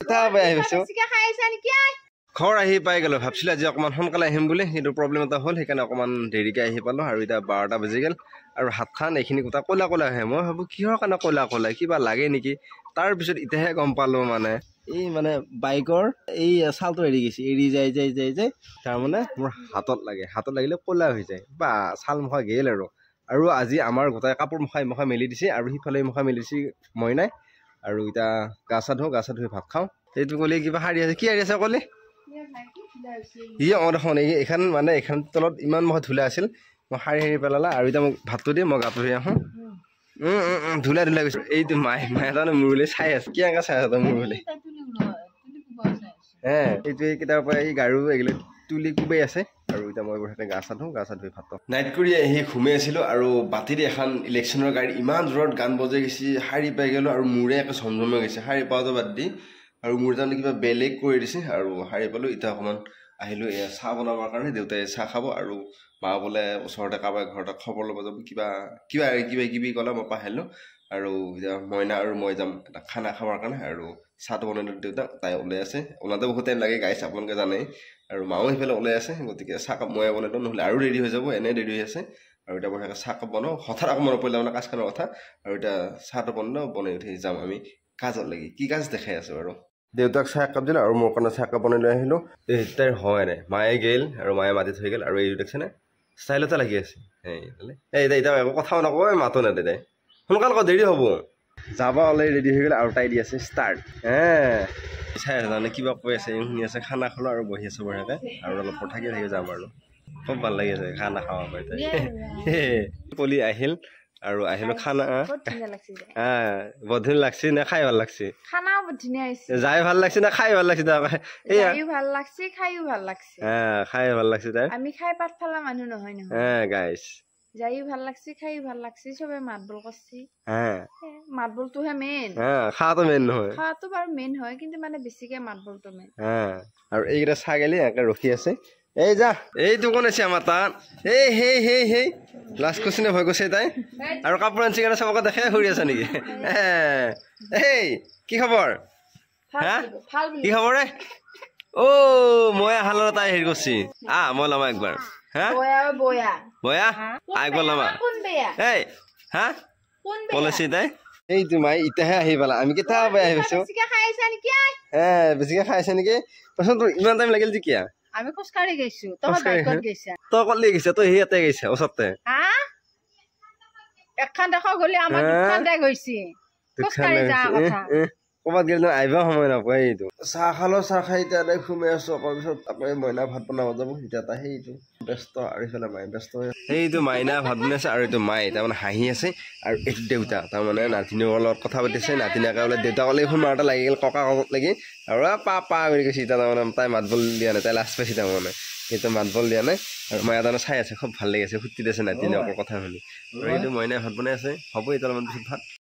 কেতিয়া পাই আহিছো ঘৰ আহি পাই গ'লো ভাবছিলো আজি অকমান সোনকালে আহিম বুলি কিন্তু প্ৰব্লেম এটা হ'ল সেইকাৰণে অকমান দেৰিকে আহি পালো আৰু এতিয়া 12টা বাজি গ'ল আৰু হাত খান এইখিনি কথা ক'লা ক'লা আহে মই ভাবো কিহৰ কাৰণে ক'লা ক'লা কিবা লাগে নেকি তাৰ পিছত ইতেহে গম পালো মানে এই মানে বাইকৰ এই ছালটো এৰি গৈছে এৰি যায় তাৰ মানে মোৰ হাতত লাগিলে ক'লা হৈ যায় বা ছাল মুখা গেল আৰু আজি আমাৰ গোটাই কাপোৰ মুখা মেলি দিছে আৰু সিফালে মুখা মেলি দিছে মই নাই আৰু এতিয়া গা চা ধুই ভাত খাওঁ এইটো ক'লে কিবা শাৰী আছে কি শাৰী আছে ক'লে দেখোন এইখন মানে এইখন তলত ইমান মই ধুলা আছিল মই শাৰী পেলালা আৰু এতিয়া মোক ভাতটো দিয়ে মই গাটো ধুই আহোঁ ধুলা গৈছো এইটো মায়ে তাৰমানে মোৰ বুলি চাই আছে কি চাই আছে তই মোৰ বুলি এইটোৱে কেতিয়াৰ পৰা এই গাৰু এইগিলা তুলি কোবাই আছে আৰু এতিয়া মই বঢ়িয়াকে গা চা ধুই ভাত খাওঁ নাইট কৰি আহি ঘুমাই আছিলো আৰু বাতিত এখন ইলেকশ্যনৰ গাড়ী ইমান জোৰত গান বজাই গৈছে শাৰী পাই গ'লো আৰু মূৰে একে ঝমঝমে গৈছে শাৰী পাওঁতে বাদ দি আৰু মোৰ তাৰমানে কিবা বেলেগ কৰি দিছে আৰু শাৰী পালো এতিয়া অকণমান আহিলো এয়া চাহ বনাবৰ কাৰণে দেউতাই চাহ খাব আৰু মা বোলে ওচৰতে কাৰোবাৰ ঘৰতে খবৰ ল'ব যাব কিবা ক'লে মই পাহৰিলো আৰু এতিয়া মইনা আৰু মই যাম এটা খানা খাবৰ কাৰণে আৰু চাহটো বনাই দেউতা তাই ওলাই আছে ওলাওঁতে বহুত টাইম লাগে গাইছ আপোনালোকে জানেই আৰু মাও সেইফালে ওলাই আছে গতিকে চাহকাপ মই বনাই দিওঁ নহ'লে আৰু দেৰি হৈ যাব এনে দেৰি হৈ আছে আৰু এতিয়া বঢ়িয়াকৈ চাহকাপ বনাওঁ হঠাৎ আকৌ মনত পৰিলে মানে কাজখনৰ কথা আৰু এতিয়া চাহটো বনাই উঠি যাম আমি কাজত লাগি কি কাজ দেখাই আছো আৰু দেউতাক চাহ একাপ দিলে আৰু মোৰ কাৰণে চাহ একাপ বনাই লৈ আহিলোঁ তাইৰ হয় নাই মায়ে গ'ল আৰু মায়ে মাতি থৈ গ'ল আৰু এইটো দেখিছেনে ষ্টাইলতে লাগি আছে এতিয়া একো কথাও নকয় মাতো নেদে তাই সোনকালে আকৌ দেৰি হ'ব যাব অলৰেডি ৰেডি হৈ গ'ল আৰু তাই দি আছে ষ্টাৰ্ট চাই আছে তাৰমানে কিবা কৈ আছে শুনি আছে খানা খালোঁ আৰু বহি আছোঁ বঢ়িয়াকৈ আৰু অলপ থাকি যাম আৰু খুব ভাল লাগি আছে খানা খাব পাৰি তাই পলি আহিল আৰু আহিলো খানা বৰ ধুনীয়া লাগছে নে খাই ভাল লাগছে যাই ভাল লাগছে না খাই ভাল লাগছে খাই ভাল লাগছে তাই আমি খাই পাত ফালা মানুহ নহয় গাইছ যাইও ভাল লাগছে খাইও ভাল লাগছে সবে মাত বল করছি মাত বলটোহে মেইন খাওয়াটো মেইন নহয় খাওয়াটো বাৰু মেইন হয় কিন্তু মানে বেছিকে মাত বলটো মেইন আৰু এইকেইটা ছাগলী একে ৰখি আছে এই যা এইটো কোন আছে আমাৰ তাত এই লাষ্ট কুচিনে ভয় গৈছে তাই আৰু কাপোৰ আনছি কাৰণে চবকে দেখে ঘূৰি আছে নেকি এই কি খবৰ কি খবৰ মই আহাল তাই হেৰি কৰিছি মই ল'ম একবাৰ বয়া একবাৰ ল'বা এই পলিচি তাই এইটো মাই ইতিয়াহে আহি পালা আমি কেতিয়া পাই আহি পাইছো বেছিকে খাইছে নেকি তোৰ ইমান টাইম লাগিল যে কিয়া আমি খোজকাঢ়ি গৈছো তই কলি গৈছে তই সিয়াতে গৈছে ওচৰতে এখন দেখা গলি আমাৰ দুখন দেখ গৈছে খোজকাঢ়ি যা কথা ক'ৰবাত গেলে আহিব সময় নাপায় এইটো চাহ খালো চাহ খাই এতিয়া এনেই ঘুমাই আছো অকণ পিছত আপুনি মইনা ভাত বনাব যাব এতিয়া তাই সেইটো ব্যস্ত আৰু ইফালে মায়ে ব্যস্ত সেইটো মাইনা ভাত বনাইছে আৰু এইটো মায়ে তাৰমানে হাঁহি আছে আৰু এইটো দেউতা তাৰমানে নাতিনীৰ লগত কথা পাতিছে নাতিনীয়েকে বোলে দেউতাকলে ফোন মাৰোঁতে লাগি গ'ল ককা কাকত লাগি আৰু পা বুলি কৈছে এতিয়া তাৰমানে তাই মাত বল দিয়া নাই তাই লাজ পাইছে তাৰমানে সেইটো মাত বল দিয়া নাই আৰু মায়ে তাৰমানে চাই আছে খুব ভাল লাগি আছে ফুৰ্তি দিছে নাতিনীয়েকৰ কথা শুনি আৰু এইটো মইনাই ভাত বনাই আছে হ'ব এতিয়া অলপমান পিছত ভাত